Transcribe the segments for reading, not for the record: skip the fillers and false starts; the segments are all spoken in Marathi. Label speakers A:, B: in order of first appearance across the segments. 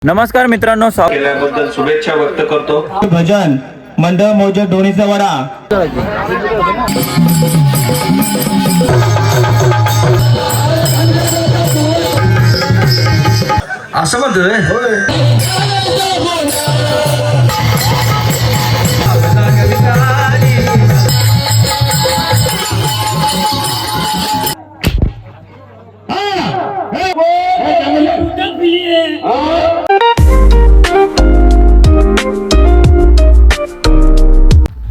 A: नमस्कार मित्रांनो,
B: केल्याबद्दल शुभेच्छा व्यक्त करतो.
C: भजन मंडळ मौजे डोणीचा वडा.
B: असं म्हणतोय.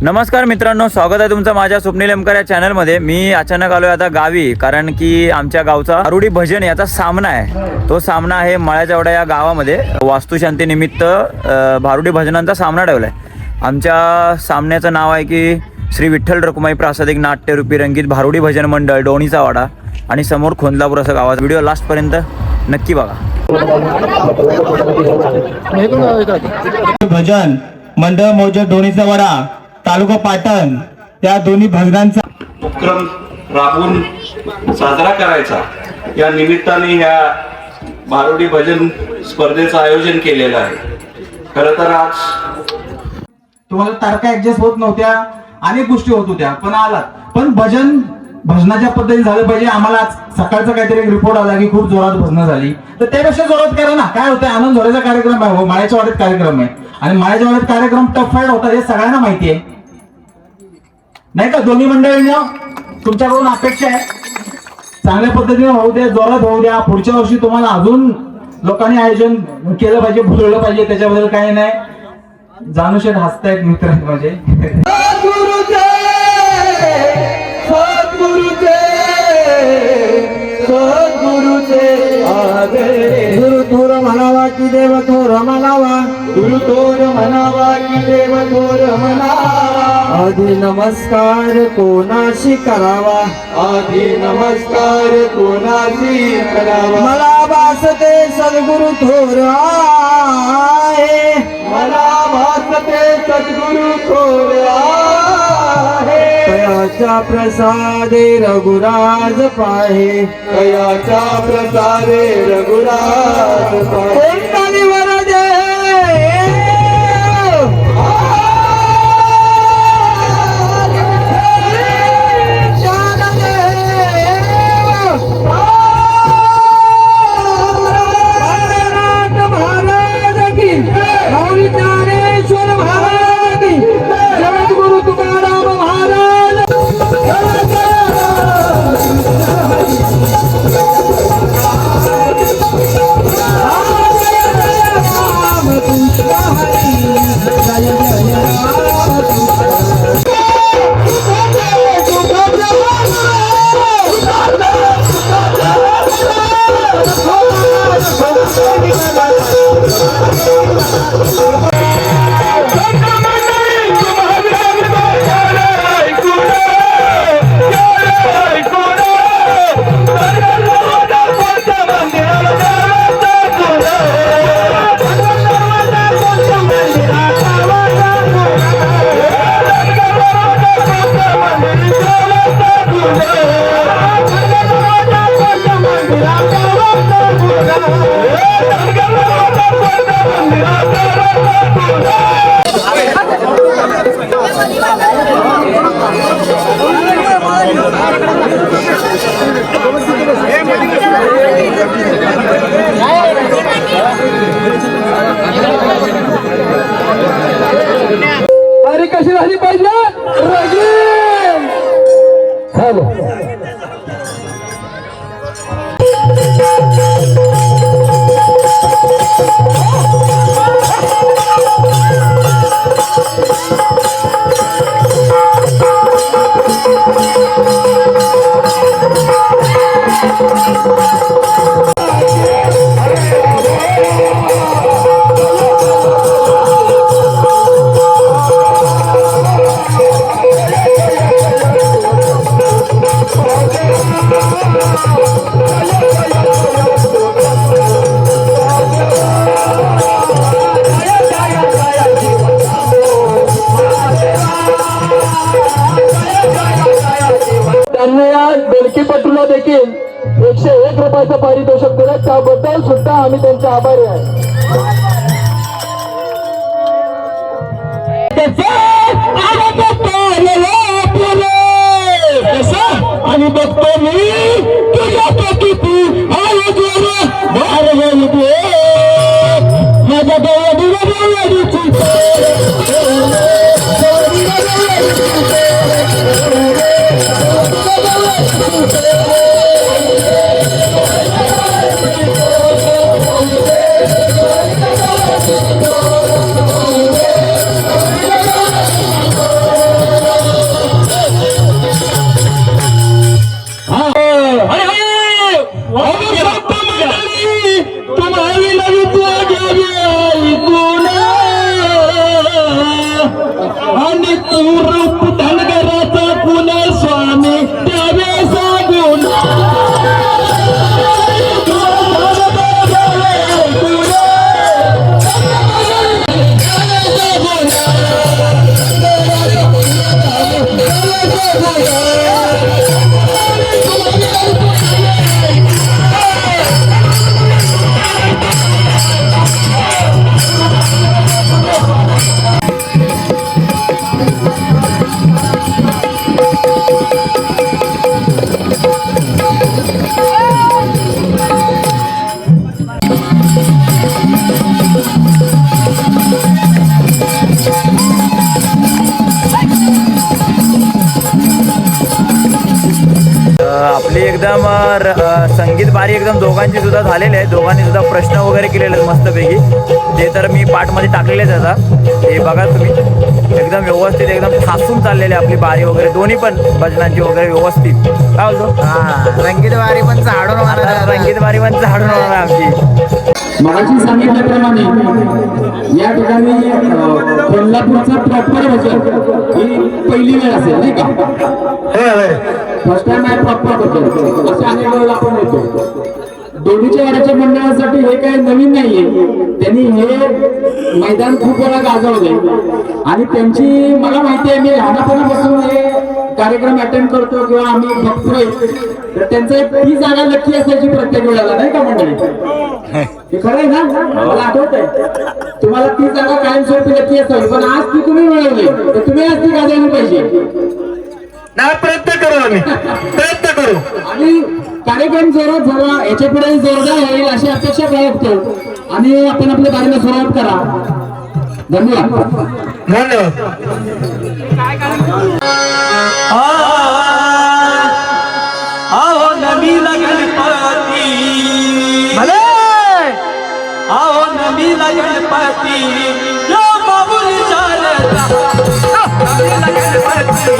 A: नमस्कार मित्रांनो, स्वागत आहे तुमचं माझ्या स्वप्नील एमकर या चॅनलमध्ये. मी अचानक आलोय आता गावी, कारण की आमच्या गावचा भारुडी भजन याचा सामना आहे. तो सामना आहे मळ्याजवडा या गावामध्ये. वास्तुशांतीनिमित्त भारुडी भजनांचा सामना ठेवलाय. आमच्या सामन्याचं नाव आहे की श्री विठ्ठल रखुमाई प्रासादिक नाट्यरूपी रंगीत भारुडी भजन मंडळ डोणीचा वाडा, आणि समोर खोंदलापूर असं गावाचा. व्हिडिओ लास्टपर्यंत नक्की बघा.
C: भजन मंडळ मौजे डोणीचा वडा, तालुका पाटण, त्या दोन्ही भजनांचा
B: उपक्रम राबवून साजरा करायचा. या निमित्ताने ह्या भारुडी भजन स्पर्धेचं आयोजन केलेलं आहे. खरं तर आज
D: तुम्हाला तारखा ऍडजस्ट होत नव्हत्या, अनेक गोष्टी होत होत्या, पण आलात. पण भजनाच्या पद्धतीने झालं पाहिजे. आम्हाला आज सकाळचा काहीतरी एक रिपोर्ट आला की खूप जोरात भजनं झाली, तर त्यापेक्षा जोरात करा ना. काय होतं, आनंद झोळेचा कार्यक्रम आहे, माळ्याच्या वाड्यात कार्यक्रम आहे, आणि माळ्याच्या वाड्यात कार्यक्रम टफ फाईट होता हे सगळ्यांना माहिती आहे, नाही का? दोन्ही मंडळींना तुमच्याकडून अपेक्षा आहे चांगल्या पद्धतीने होऊ द्या, जोरात होऊ द्या. पुढच्या वर्षी तुम्हाला अजून लोकांनी आयोजन केलं पाहिजे, बोलवलं पाहिजे. त्याच्याबद्दल काही नाही. जानुशेठ हसतायत मित्र आहेत माझे.
C: गुरु थोर म्हणावा की देव थोर म्हणावा,
D: गुरु थोर म्हणावा की देव थोर म्हणावा.
C: आधी नमस्कार कोणाशी करावा,
D: आधी नमस्कार कोणाशी करावा.
C: मला भासते सद्गुरु थोर आहे,
D: मला भासते सद्गुरु थोर आहे.
C: कयाच्या प्रसादे रघुराज पाहे,
D: कयाच्या प्रसादे रघुराज पाहे.
C: कोणतानी वरदे महाराज की, गौरी ज्ञानेश्वर महाराज की, जगद्गुरु तुकाराम महाराज. अरे कशी झाली पाहिजे
E: बेलकीपट्टूला देखील 101 रुपयाचं पारितोषिक दिलं, त्याबद्दल सुद्धा आम्ही त्यांचे आभारी आहे. आणि बघतो मी तुझ्या पोटी तू माझ्या आणि तू रूप धनगराचा पुन्हा स्वामी त्यावे सांगून
A: आपली एकदम संगीत बारी एकदम दोघांची सुद्धा झालेली आहे. दोघांनी सुद्धा प्रश्न वगैरे केलेले आहेत मस्तपैकी. ते तर मी पाठमध्ये टाकलेले आहेत आता. हे बघा तुम्ही एकदम व्यवस्थित एकदम ठासून चाललेली आहे आपली बारी वगैरे. दोन्ही पण भजनांची वगैरे व्यवस्थित. काय बोलतो?
F: रंगीत वारी पण झाडून होणार.
A: रंगीत बारी पण झाडून होणार आमची.
E: मगाशी सांगितल्याप्रमाणे या ठिकाणी कोल्हापूरचा प्रॉपर भजन ही पहिली वेळ असेल नाही का? फर्स्ट टाइम आहे प्रॉपर भजन. अशा अनेक वेळेला आपण येतो. दोन्हीच्या वाड्याच्या मंडळासाठी हे काही नवीन नाहीये. त्यांनी हे मैदान खूप वेळा गाजवले आणि त्यांची मला माहिती आहे, मी लहानपणापासून हे कार्यक्रम अटेंड करतो किंवा आम्ही बघतोय, तर त्यांचं एक ती जागा नक्की असायची प्रत्येक वेळेला नाही का मंडळी? हे खरं आहे ना? मला आठवत आहे तुम्हाला ती जागा कायमस्वरूपी नक्की असावी, पण आज ती तुम्ही मिळवली तर तुम्ही आज ती गाजवली पाहिजे.
F: प्रयत्न करू आम्ही, प्रयत्न करू.
E: आणि कार्यक्रम जोरात झाला, याच्या पुढे जोरदार होईल अशी अपेक्षा बाळगतो आणि आपण आपल्या बारीला सुरुवात करा. धन्यवाद.
F: धन्यवाद.
A: आओ नमी गणपती, आओ नमी गणपती, यो माऊली शारदा, नमी गणपती,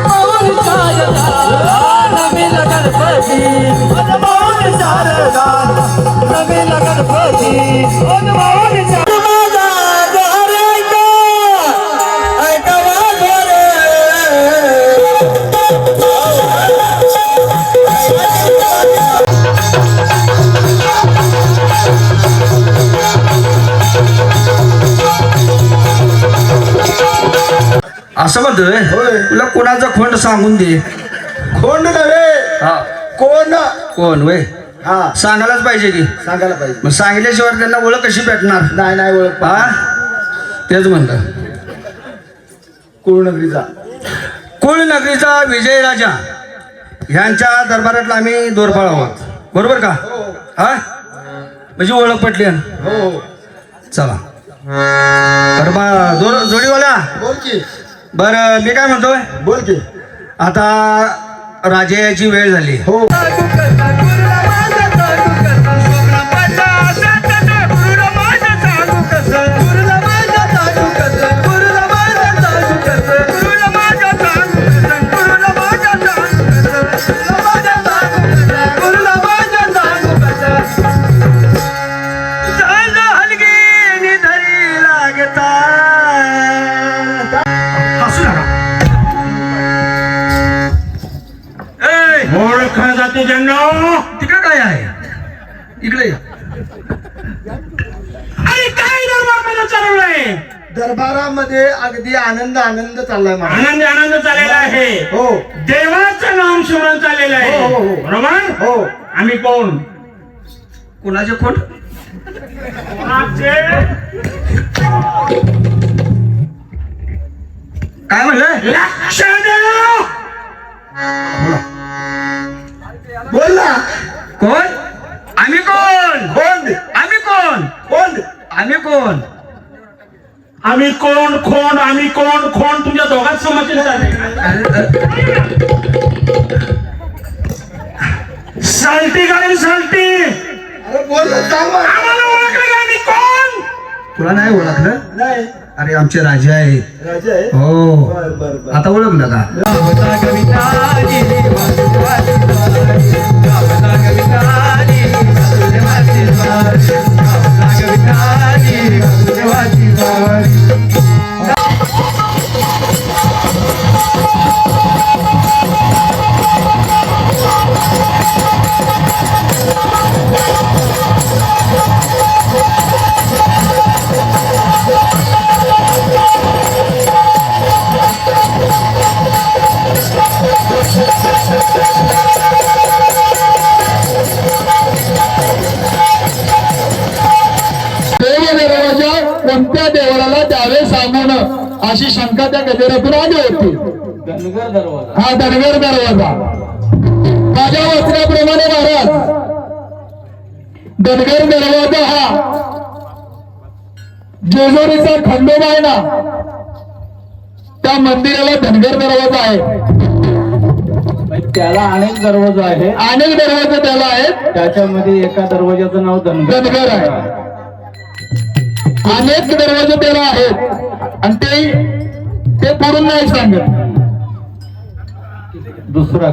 A: माऊली शारदा, नमी गणपती, माऊली शारदा, नमी गणपती, माऊली शारदा.
F: असं म्हणतोय तुला कोणाचा खोंड सांगून दे.
C: खोंड नव्हे,
F: हा
C: कोण
F: कोण वय
C: हा
F: सांगायलाच पाहिजे की.
C: सांगायला पाहिजे.
F: मग सांगितल्याशिवाय त्यांना ओळख कशी भेटणार?
C: नाही नाही ओळख.
F: हा तेच म्हणलं.
C: कुळनगरीचा
F: कुळनगरीचा विजयराजा ह्यांच्या दरबारातला आम्ही दोरफळ आहोत. बरोबर का? हा म्हणजे ओळख पटली.
C: हो.
F: चला बरं बा जोडीवाल्या
C: बोल की.
F: बरं मी काय म्हणतोय,
C: बोल की.
F: आता राजाची वेळ झाली.
C: हो.
F: ओळखा जाते ज्यांना तिकडे काय आहे, इकडे. अरे काय दरबार मला चालवलंय?
G: दरबारामध्ये अगदी आनंद आनंद चाललाय मला.
F: आनंद आनंद चाललेला आहे.
G: हो
F: देवाचं नाम स्मरण चाललेलं आहे.
G: हो, हो, हो.
F: बरोबर.
G: हो.
F: आम्ही कोण?
G: कुणाचे खोट?
F: कोणाचे?
G: काय म्हणलं?
F: लक्ष द्या.
G: बोल ना.
F: कोण? आम्ही कोण?
G: कोण?
F: आम्ही कोण?
G: कोण?
F: आम्ही कोण? आम्ही कोण? कोण? आम्ही कोण? कोण? तुमच्या दोघात समजले साल्टी घालेल साल्टी.
G: अरे बोल ना, सांग मला.
F: आम्हाला ओळखलं का आम्ही कोण?
G: तुला नाही ओळखलं?
C: नाही
G: अरे आमचे राजा आहे.
C: राजा आहे
G: हो
C: बर बर बर
G: आता ओळखलं का?
E: देवदरवाजा कोणत्या देवाला द्यावे सांगून अशी शंका त्या गजरातून आली होती. हा धनगर दरवाजा. माझ्या वचनाप्रमाणे महाराज धनगर दरवाजा हा जेजुरीचा खंडोबा आहे ना, त्या मंदिराला धनगर दरवाजा आहे.
H: त्याला अनेक दरवाजा आहे.
E: अनेक दरवाजे त्याला आहेत.
H: त्याच्यामध्ये एका दरवाजाचं नाव
E: धनगर आहे. अनेक दरवाजे त्याला आहेत आणि ते पडून नाही सांगत.
H: दुसरा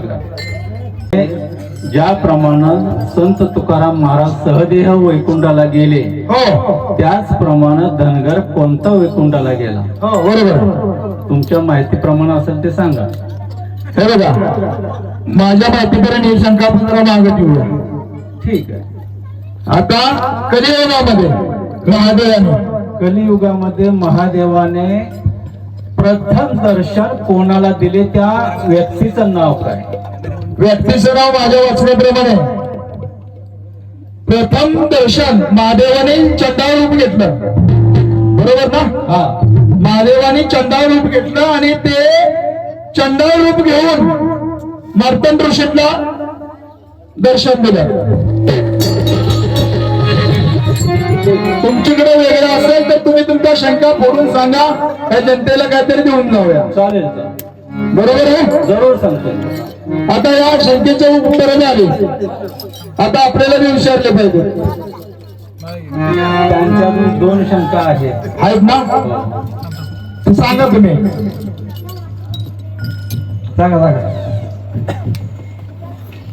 H: ज्याप्रमाणे संत तुकाराम महाराज सहदेह वैकुंठाला गेले,
E: हो
H: त्याचप्रमाणे धनगर कोणता वैकुंठाला गेला?
E: हो बरोबर.
H: तुमच्या माहितीप्रमाणे असेल ते सांगा.
E: हे बघा, माझ्या माहितीपर्यंत ही शंका पुन्हा मागत येऊया.
H: ठीक आहे.
E: आता कलियुगामध्ये महादेवाने
H: कलियुगामध्ये महादेवाने प्रथम दर्शन कोणाला दिले? त्या व्यक्तीचं नाव काय?
E: व्यक्तीचं नाव माझ्या वाचण्याप्रमाणे प्रथम दर्शन महादेवाने चंडाळ रूप घेतलं. बरोबर ना?
H: हा.
E: महादेवाने चंडाळ रूप घेतलं आणि ते चंडाळ रूप घेऊन मार्तंड ऋषीला दर्शन दिलं. तुमच्याकडे वेगळं असेल तर तुम्ही तुमच्या शंका फोडून सांगा, या जनतेला काहीतरी देऊन जाऊया.
H: चालेल चालेल.
E: बरोबर आहे?
H: जरूर सांगतो.
E: आता या शंकेच्या उत्तराने आली. आता आपल्याला मी विचारले पाहिजे.
H: त्यांच्यातून दोन शंका आहेत.
E: आहेत ना? तर सांगा तुम्ही. सांगा सांगा.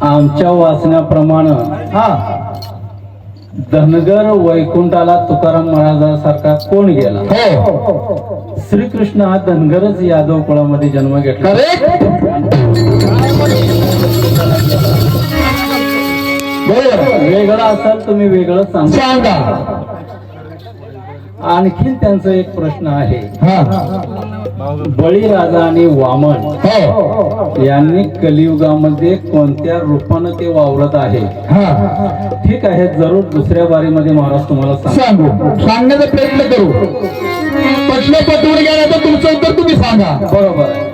H: आमच्या वाचण्याप्रमाणे
E: हा
H: धनगर वैकुंठाला तुकाराम महाराजांसारखा कोण गेला?
E: हो
H: श्रीकृष्ण हा धनगरच यादव कुळामध्ये जन्म घेतला.
E: करेक्ट. बरोबर.
H: वेगळा असाल तुम्ही वेगळं सांगा.
E: सांगा.
H: आणखीन त्यांचा एक प्रश्न आहे.
E: हा
H: बळीराजा आणि वामन
E: हो
H: यांनी कलियुगामध्ये कोणत्या रूपानं ते वावरत आहे?
E: हा
H: ठीक आहे, जरूर दुसऱ्या बारीमध्ये महाराज तुम्हाला सांगा.
E: सांगू. सांगण्याचा प्रयत्न करू. पटलं पटवून गेला तर तुमचं उत्तर तुम्ही सांगा.
H: बरोबर आहे.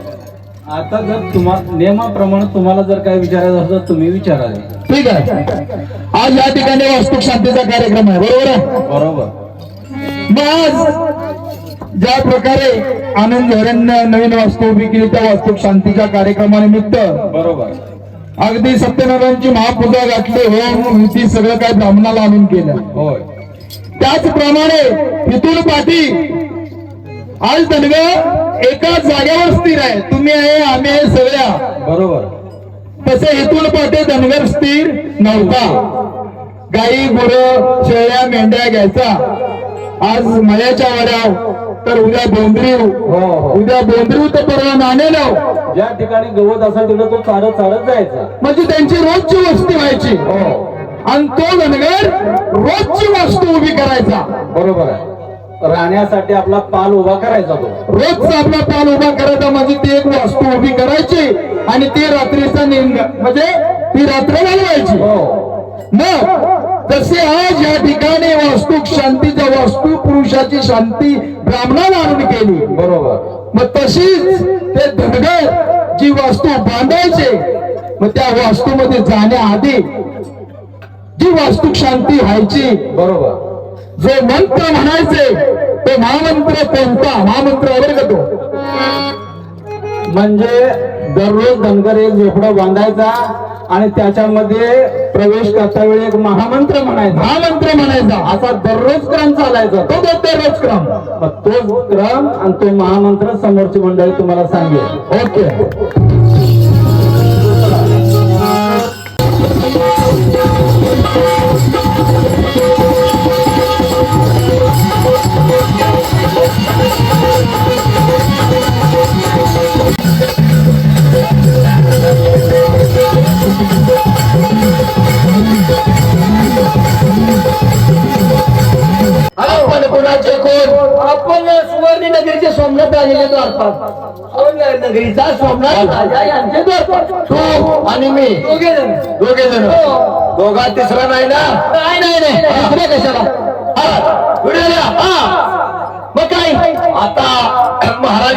H: आता जर तुम्हाला नियमाप्रमाणे तुम्हाला जर काय विचारायचं असेल तर तुम्ही विचाराले.
E: ठीक आहे. आज या ठिकाणी वास्तुक शांतीचा कार्यक्रम आहे. बरोबर आहे?
H: बरोबर.
E: मग आज ज्या प्रकारे आनंद झरेंना नवीन वास्तू उभी केली त्या वास्तुक शांतीच्या कार्यक्रमानिमित्त
H: बरोबर.
E: अगदी सत्यनारायणची महापूजा घातली, होम नीती सगळं काय ब्राह्मणाला आणून केलं.
H: होय.
E: त्याचप्रमाणे इथून पाठी आज धनगर एकाच जागेवर स्थिर आहे. तुम्ही आहे, आम्ही आहे, सगळ्या.
H: बरोबर.
E: तसे इथून पाठी धनगर स्थिर नव्हता. गाई गुरं शेळ्या मेंढ्या घ्यायचा. आज मयाच्या वड्याव तर उद्या बोंद्रीव, उद्या बोंद्रीव तर परवा नाणेगाव.
H: ज्या ठिकाणी गवत असेल तिथं तो चालत चालत जायचा.
E: म्हणजे त्यांची रोजची वस्ती व्हायची. आणि तो धनगर रोजची वस्तू उभी करायचा.
H: बरोबर आहे. राहण्यासाठी आपला पाल उभा करायचा तो.
E: रोज आपला पाल उभा करायचा म्हणजे ती एक वास्तू उभी करायची आणि ती रात्रीचा म्हणजे ती रात्र घालवायची. मग तसे आज या ठिकाणी वास्तू शांतीच्या वास्तू पुरुषाची शांती ब्राह्मणाला आणून केली.
H: बरोबर.
E: मग तशीच ते धनगर जी वास्तू बांधायचे मग त्या वास्तूमध्ये जाण्याआधी जी वास्तू शांती व्हायची.
H: बरोबर.
E: जो मंत्र म्हणायचे तो महामंत्र कोणता महामंत्र आहे का तो.
H: म्हणजे दररोज धनगर एक झोपडा बांधायचा आणि त्याच्यामध्ये प्रवेश करता वेळी एक महामंत्र म्हणायचा. असा दररोज क्रम चालायचा. तो दररोज क्रम. मग तोच क्रम आणि तो महामंत्र समोरची मंडळी तुम्हाला सांगेल.
E: ओके. आपण कोणाचे कोण. आपण सुवर्ण नगरीचे सोमनाथ आलेले द्वारपाल. नगरीचा सोमनाथ राजा यांचे द्वारपाल. तू आणि मी दोघे जण. दोघा तिसरा नाही ना. नाही तिसरा कशाला. मग काय आता महाराज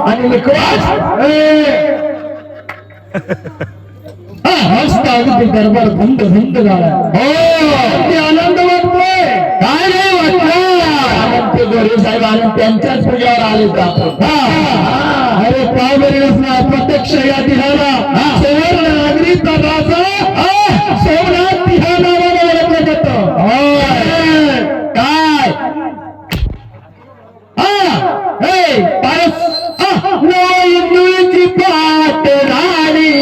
E: आणि विक्रास दरबार भंग झाला. आनंद वाटतोय. काय नाही वाटत. ते गोरे साहेब आले त्यांच्याच पूजावर आले आपण. अरे पावबरीच ना प्रत्यक्ष या तिहाला सुवर्ण नागरीचा राजा सोमनाथ तिहा नावाने ओळखलं जातं. काय पाट राणी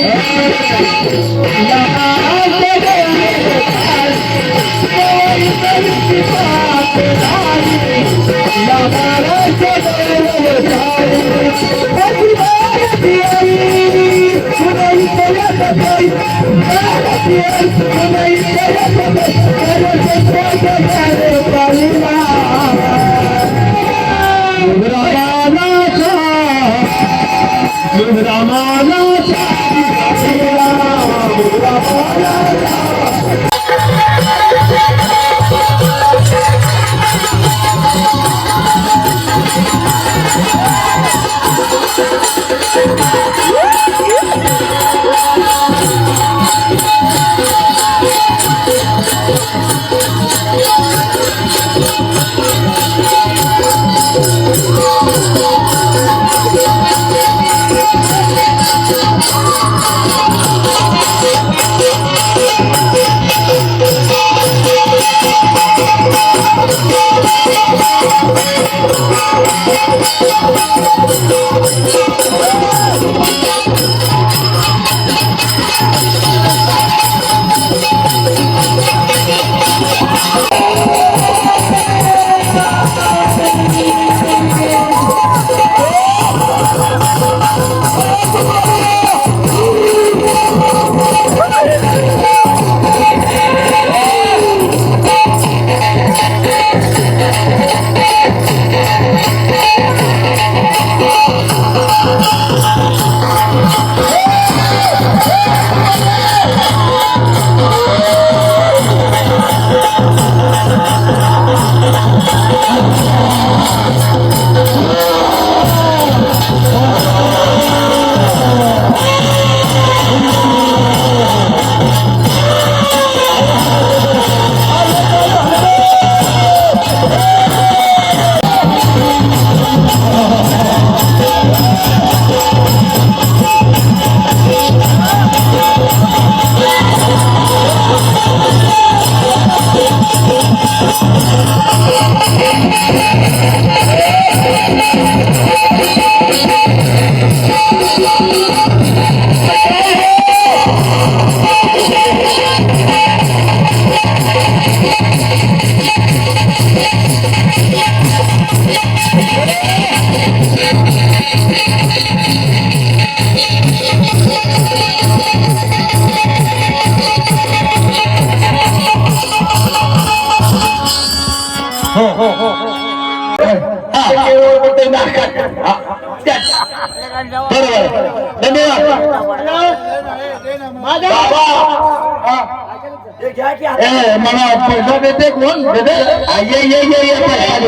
H: मला पैसा देते कोण देते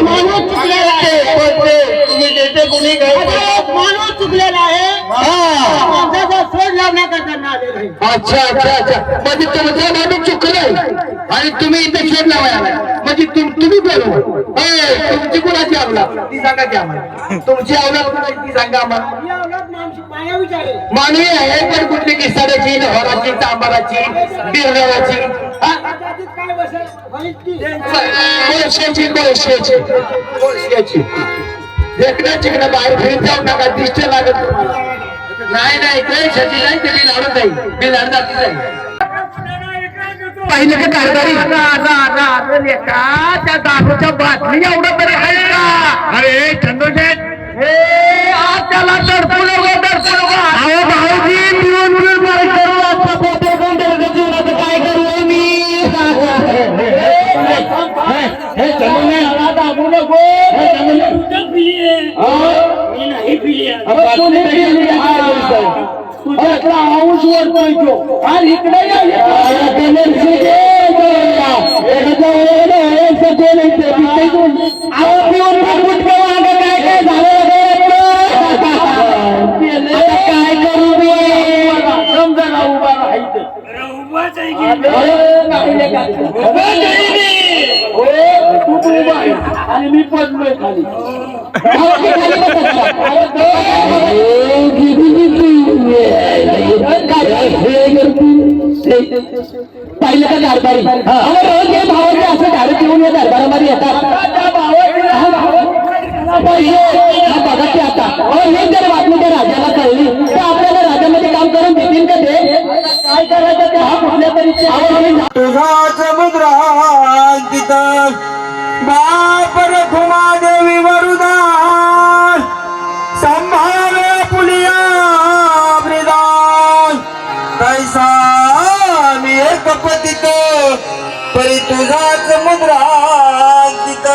H: माणूस चुकलेला आहे तुम्ही देते कोणी काय माणूस चुकलेला आहे माणसाचा शोध लावण्याकरता आलेला आहे. अच्छा अच्छा अच्छा म्हणजे तुमचा माणूस चुकलाय आणि तुम्ही इथे शोध लावायला आलाय. म्हणजे तुम्ही बरोबर तुमची कोणाची अवलाद ती सांगा की आम्हाला तुमची अवलाद कोणाची ती सांगा आम्हाला. मानवी आहे पण कुठली किसाडाची नवराची चांबाराची बिरगावाची कोळशाची कोळशाची कोळशाची देखण्या चिकण्या बाहेर फिरत जाऊ नका दिष्ट लागत नाही नाही कोळशाची नाही ते बिल आणत जाईल बिल आणत जाईल पहिले का कारभारी त्या दारूच्या बाटली एवढं तरी आहे का. अरे चंद्रशेठ हे आज त्याला दडपू नको अहो भाऊजी पिऊन काय करू आता पोटे जीवनाचं काय करू मी हे चंद्रने मला दाबू नको तुझ्यातला अंश वरतोय तो आणि इकडे काय करू मी समजा उभा राहायचं तू उभा आहे आणि मी पडलोय खाली पाहिलं का कारभारी रोज हे भावाचे असं झाडं पिऊन या दरबारामध्ये येतात बघा ते आता हे जर बातमी त्या राजाला कळली तर आपल्याला राज्यामध्ये काम करून देतील का ते काय करायचं ते हा कुठल्या तरी
C: तुझा समुद्रांकित बाप रखुमादेवी वरुदान संभावे पुलिया ब्रिदान कैसा मी एक पतित परी तुझा समुद्रांकित